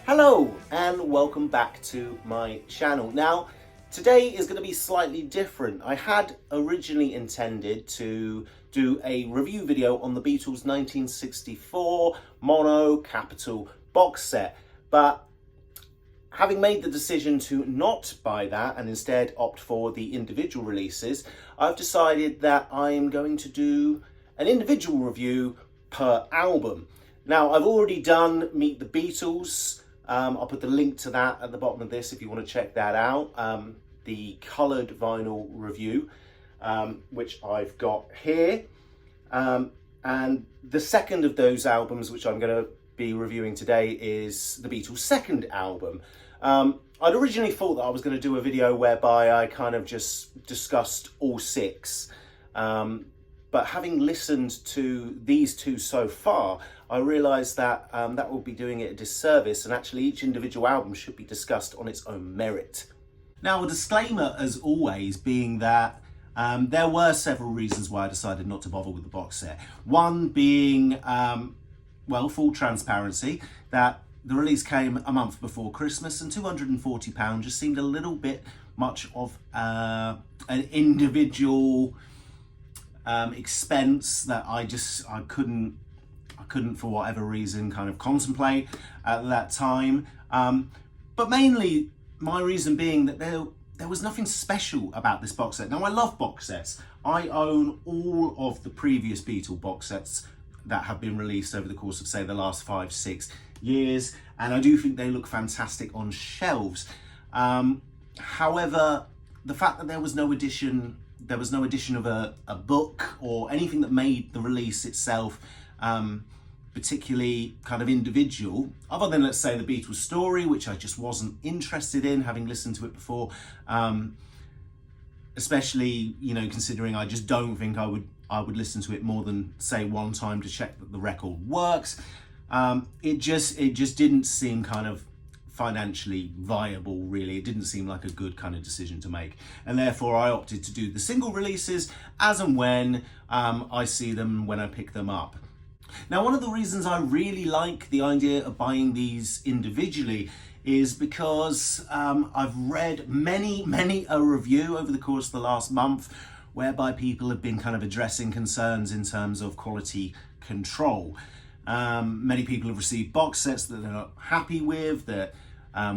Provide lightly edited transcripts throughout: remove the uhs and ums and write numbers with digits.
Hello and welcome back to my channel. Now, today is going to be slightly different. I had originally intended to do a review video on the Beatles 1964 mono capital box set, but having made the decision to not buy that and instead opt for the individual releases, I've decided that I am going to do an individual review per album. Now, I've already done Meet the Beatles. I'll put the link to that at the bottom of this if you want to check that out. The coloured vinyl review, which I've got here. And the second of those albums, which I'm going to be reviewing today, is the Beatles' second album. I'd originally thought that I was going to do a video whereby I kind of just discussed all six. But having listened to these two so far, I realised that that would be doing it a disservice, and actually each individual album should be discussed on its own merit. Now, a disclaimer as always being that there were several reasons why I decided not to bother with the box set. One being, well, full transparency, that the release came a month before Christmas, and £240 just seemed a little bit much of an individual expense that I couldn't for whatever reason kind of contemplate at that time. But mainly my reason being that there was nothing special about this box set. Now, I love box sets. I own all of the previous Beatle box sets that have been released over the course of, say, the last 5-6 years, and I do think they look fantastic on shelves. However, the fact that there was no addition of a book or anything that made the release itself particularly kind of individual, other than, let's say, the Beatles story, which I just wasn't interested in, having listened to it before, especially, you know, considering I just don't think I would listen to it more than, say, one time to check that the record works. It just didn't seem kind of financially viable, really. It didn't seem like a good kind of decision to make, and therefore I opted to do the single releases as and when I see them, when I pick them up. Now, one of the reasons I really like the idea of buying these individually is because I've read many a review over the course of the last month whereby people have been kind of addressing concerns in terms of quality control. Many people have received box sets that they're not happy with, that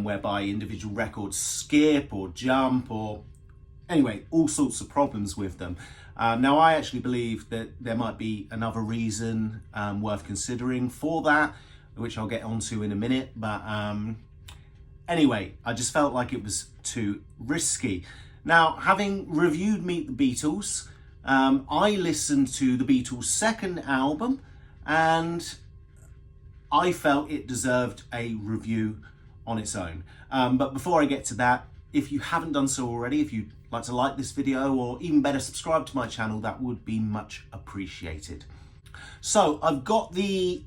whereby individual records skip or jump, or anyway, all sorts of problems with them. Now, I actually believe that there might be another reason worth considering for that, which I'll get onto in a minute. But anyway, I just felt like it was too risky. Now, having reviewed Meet the Beatles, I listened to the Beatles' second album, and I felt it deserved a review on its own. But before I get to that, if you haven't done so already, if you'd like to like this video, or even better, subscribe to my channel, that would be much appreciated. So I've got the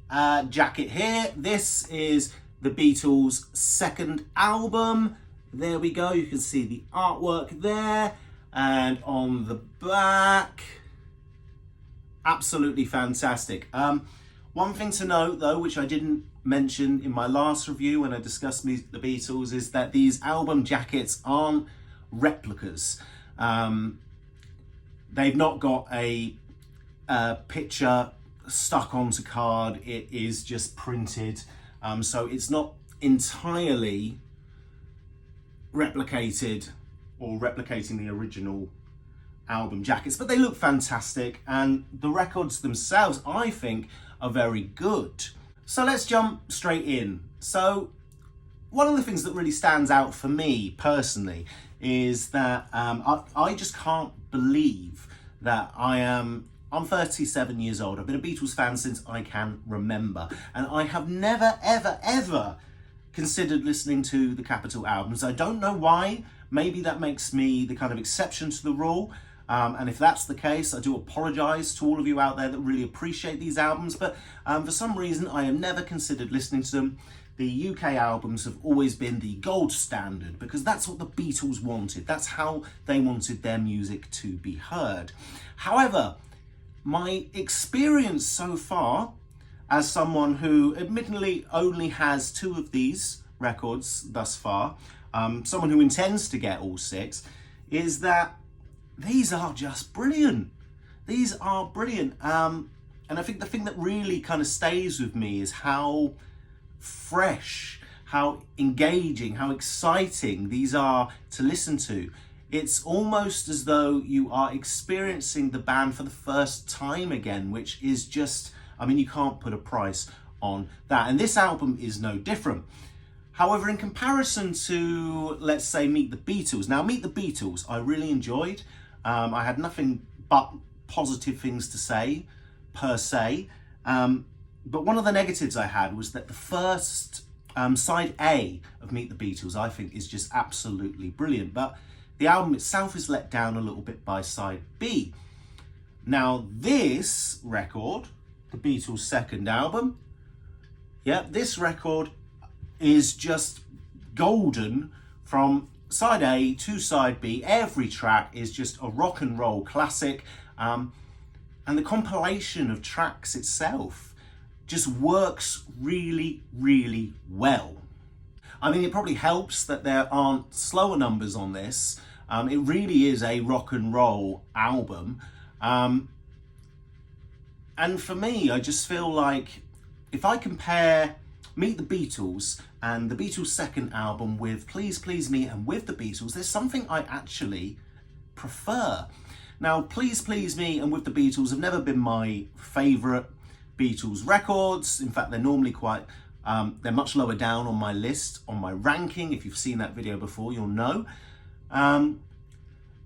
jacket here. This is the Beatles' second album. There we go. You can see the artwork there, and on the back, absolutely fantastic. One thing to note, though, which I didn't mention in my last review when I discussed the Beatles, is that these album jackets aren't replicas. They've not got a picture stuck onto card. It is just printed, so it's not entirely replicated or replicating the original album jackets, but they look fantastic, and the records themselves, I think, are very good. So let's jump straight in. So one of the things that really stands out for me personally is that I just can't believe that I'm 37 years old. I've been a Beatles fan since I can remember, and I have never ever considered listening to the Capitol albums. I don't know why. Maybe that makes me the kind of exception to the rule. And if that's the case, I do apologise to all of you out there that really appreciate these albums, but for some reason I have never considered listening to them. The UK albums have always been the gold standard because that's what the Beatles wanted. That's how they wanted their music to be heard. However, my experience so far, as someone who admittedly only has 2 of these records thus far, someone who intends to get all 6, is that these are just brilliant. These are brilliant. And I think the thing that really kind of stays with me is how fresh, how engaging, how exciting these are to listen to. It's almost as though you are experiencing the band for the first time again, which is just, I mean, you can't put a price on that. And this album is no different. However, in comparison to, let's say, Meet the Beatles. Now, Meet the Beatles, I really enjoyed. I had nothing but positive things to say, per se. But one of the negatives I had was that the first side A of Meet the Beatles, I think, is just absolutely brilliant. But the album itself is let down a little bit by side B. Now, this record, the Beatles' second album, this record is just golden from side A to side B. Every track is just a rock and roll classic. And the compilation of tracks itself just works really, really well. I mean, it probably helps that there aren't slower numbers on this. It really is a rock and roll album. And for me, I just feel like if I compare Meet the Beatles and the Beatles' second album with Please Please Me and With the Beatles, there's something I actually prefer. Now, Please Please Me and With the Beatles have never been my favourite Beatles records. In fact, they're normally quite, they're much lower down on my list, on my ranking. If you've seen that video before, you'll know. And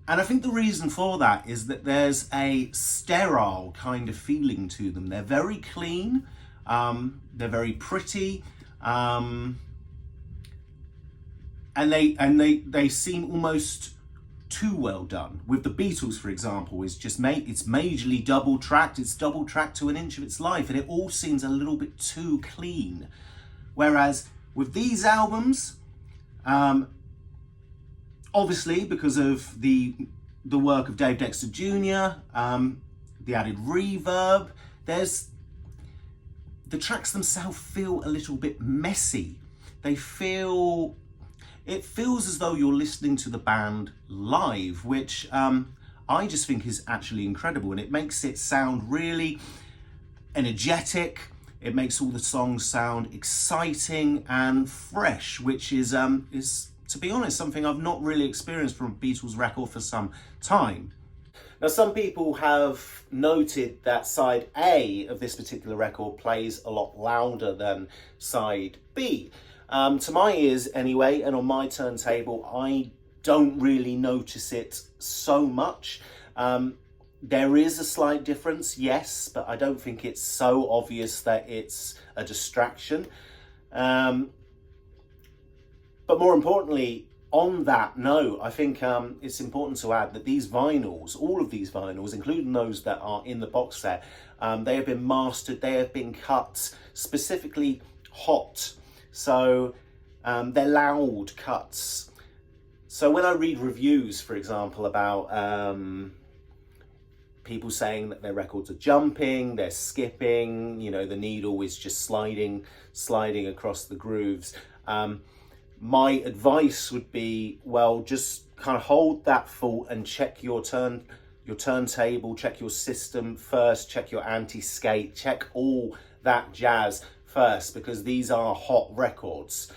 I think the reason for that is that there's a sterile kind of feeling to them. They're very clean, they're very pretty, and they seem almost too well done. With the Beatles, for example, it's majorly double tracked. It's double tracked to an inch of its life, and it all seems a little bit too clean. Whereas with these albums, obviously because of the work of Dave Dexter Jr., the added reverb, the tracks themselves feel a little bit messy. It feels as though you're listening to the band live, which I just think is actually incredible, and it makes it sound really energetic. It makes all the songs sound exciting and fresh, which is, to be honest, something I've not really experienced from a Beatles record for some time. Now, some people have noted that side A of this particular record plays a lot louder than side B. To my ears anyway, and on my turntable, I don't really notice it so much. There is a slight difference, yes, but I don't think it's so obvious that it's a distraction. But more importantly, on that note, I think it's important to add that these vinyls, all of these vinyls, including those that are in the box set, they have been mastered, they have been cut specifically hot. So they're loud cuts. So when I read reviews, for example, about people saying that their records are jumping, they're skipping, you know, the needle is just sliding across the grooves, my advice would be, well, just kind of hold that thought and check your turntable, check your system first, check your anti-skate, check all that jazz first, because these are hot records.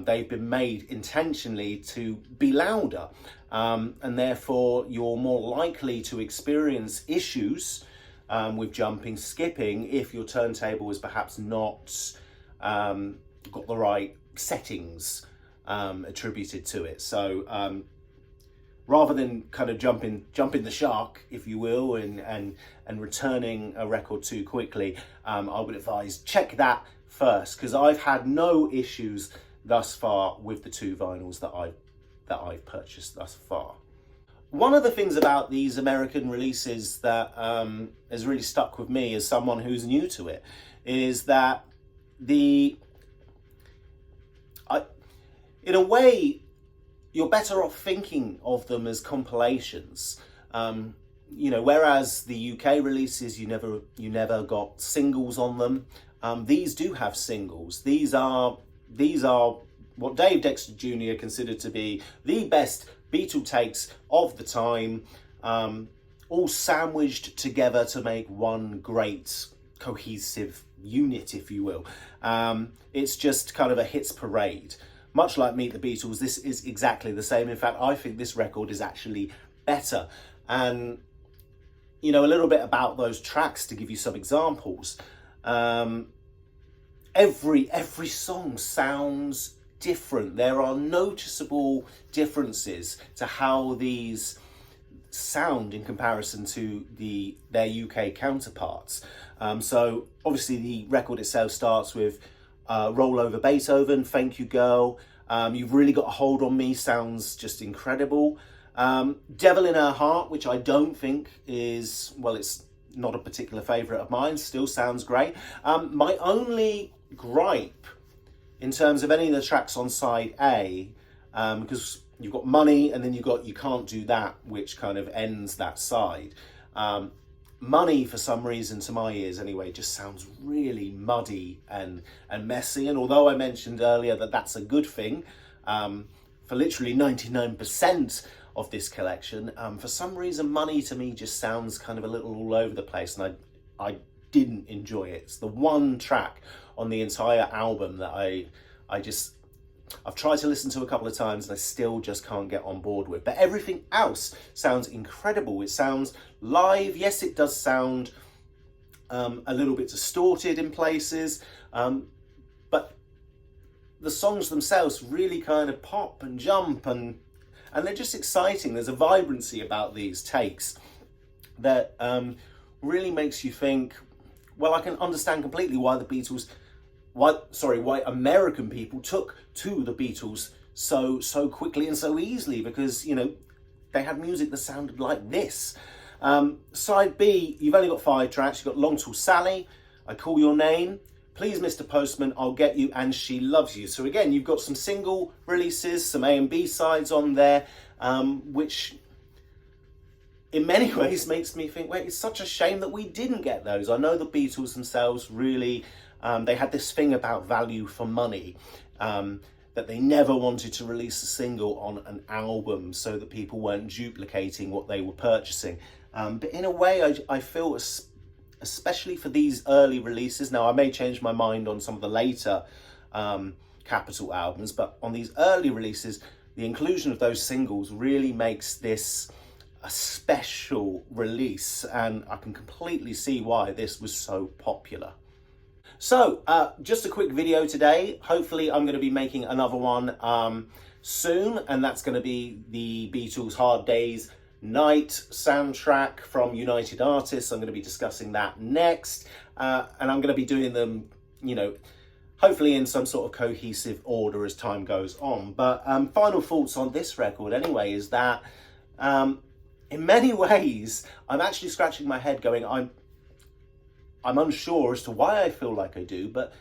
They've been made intentionally to be louder, and therefore you're more likely to experience issues with jumping, skipping, if your turntable is perhaps not got the right settings attributed to it. So rather than kind of jumping the shark, if you will, and returning a record too quickly, I would advise check that first, because I've had no issues thus far with the two vinyls that I've purchased thus far. One of the things about these American releases that has really stuck with me as someone who's new to it is that in a way, you're better off thinking of them as compilations. You know, whereas the UK releases, you never got singles on them. These do have singles. These are what Dave Dexter Jr. considered to be the best Beatle takes of the time, all sandwiched together to make one great cohesive unit, if you will. It's just kind of a hits parade. Much like Meet the Beatles, this is exactly the same. In fact, I think this record is actually better. And, you know, a little bit about those tracks to give you some examples. Every song sounds different. There are noticeable differences to how these sound in comparison to their UK counterparts. So obviously the record itself starts with Roll Over Beethoven, Thank You Girl, You've Really Got a Hold on Me sounds just incredible. Devil in Her Heart, which I don't think is, well, it's not a particular favourite of mine, still sounds great. My only gripe in terms of any of the tracks on side A, because you've got Money and then you've got You Can't Do That, which kind of ends that side. Money, for some reason, to my ears anyway, just sounds really muddy and messy. And although I mentioned earlier that that's a good thing, for literally 99% of this collection, for some reason Money to me just sounds kind of a little all over the place, and I didn't enjoy it. It's the one track on the entire album that I've tried to listen to a couple of times and I still just can't get on board with. But everything else sounds incredible. It sounds live. Yes, it does sound a little bit distorted in places, but the songs themselves really kind of pop and jump and they're just exciting. There's a vibrancy about these takes that really makes you think, well, I can understand completely why the Beatles, why American people took to the Beatles so quickly and so easily, because, you know, they had music that sounded like this. Side B, you've only got 5 tracks. You've got Long Tall Sally, I Call Your Name, Please Mr. Postman, I'll Get You, and She Loves You. So again, you've got some single releases, some A and B sides on there, which in many ways makes me think, wait, it's such a shame that we didn't get those. I know the Beatles themselves really, they had this thing about value for money, that they never wanted to release a single on an album so that people weren't duplicating what they were purchasing. But in a way, I feel, especially for these early releases, now I may change my mind on some of the later Capitol albums, but on these early releases, the inclusion of those singles really makes this a special release, and I can completely see why this was so popular. So, just a quick video today. Hopefully I'm going to be making another one soon, and that's going to be the Beatles' Hard Day's Night soundtrack from United Artists. I'm going to be discussing that next, and I'm going to be doing them, you know, hopefully in some sort of cohesive order as time goes on. But final thoughts on this record anyway is that in many ways I'm actually scratching my head going, I'm unsure as to why I feel like I do, but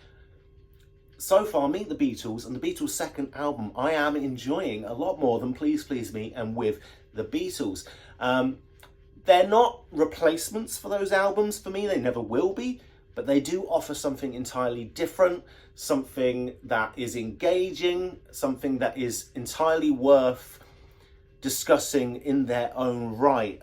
so far, Meet the Beatles and the Beatles' second album, I am enjoying a lot more than Please Please Me and With the Beatles. They're not replacements for those albums for me, they never will be, but they do offer something entirely different, something that is engaging, something that is entirely worth discussing in their own right.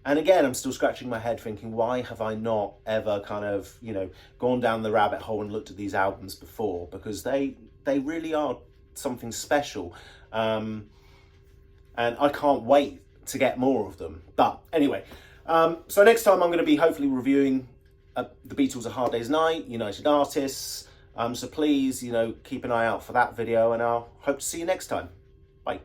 And again, I'm still scratching my head thinking, why have I not ever kind of, you know, gone down the rabbit hole and looked at these albums before? Because they really are something special. And I can't wait to get more of them. But anyway, so next time I'm going to be hopefully reviewing the Beatles' A Hard Day's Night, United Artists. So please, you know, keep an eye out for that video, and I'll hope to see you next time. Bye.